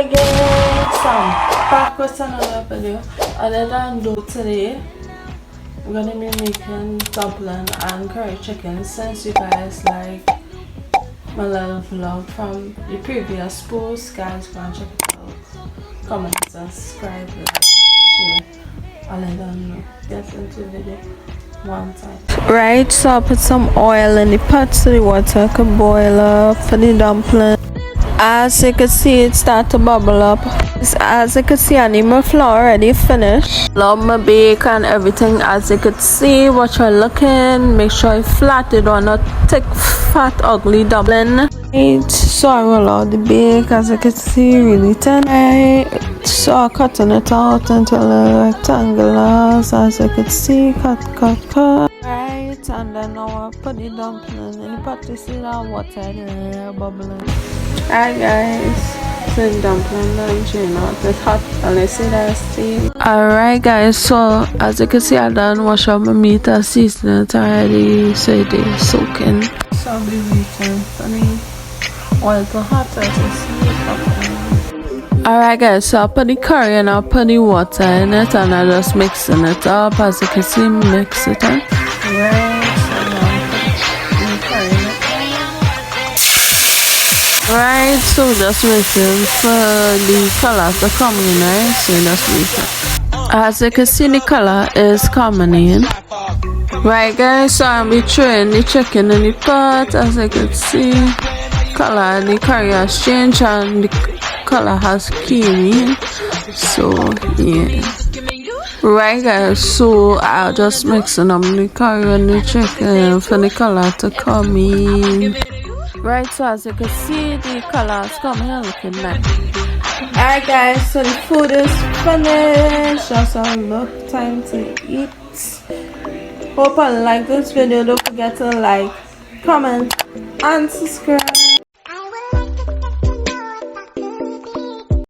again, some back with another video. Other than do today, we're gonna be making dumpling and curry chicken. Since you guys like my little vlog from the previous post, guys, go and check it out. Comment, subscribe, like, share. All I don't know. Get into the video one time. Right, so I put some oil in the pot so the water can boil up for the dumpling. As you can see, it start to bubble up. As you can see, I need my flour already finished. Love my bake and everything. As you can see, what you're looking, make sure you flat it or not thick, fat, ugly dumpling. Right, so I roll out the bake. As you can see, really thin. Right, so I'm cutting it out into little rectangles. As you can see, cut. Right, and then now I put the dumpling in the pot. You see that water there bubbling. Alright guys, so the dumpling done drain out. It's hot and I see that steam. Alright guys, so as you can see, I done wash up my meat and season it already, so it is soaking. So I'll be waiting for the oil to hot as you see. Alright guys, so I'll put the curry and I'll put the water in it and I'm just mixing it up. As you can see, mix it up. Right, so now I'll put the curry in it. Right, so just waiting for the color to come in, right? So just waiting. As you can see, the color is coming in. Right guys, so I'll be throwing the chicken in the pot. As you can see, color, the curry has changed and the color has came in. So yeah. Right guys, so I'll just mixing up the curry and the chicken for the color to come in. Right, so as you can see, the colors coming and looking nice. Alright guys, so the food is finished. Just a look, time to eat. Hope you like this video. Don't forget to like, comment and subscribe.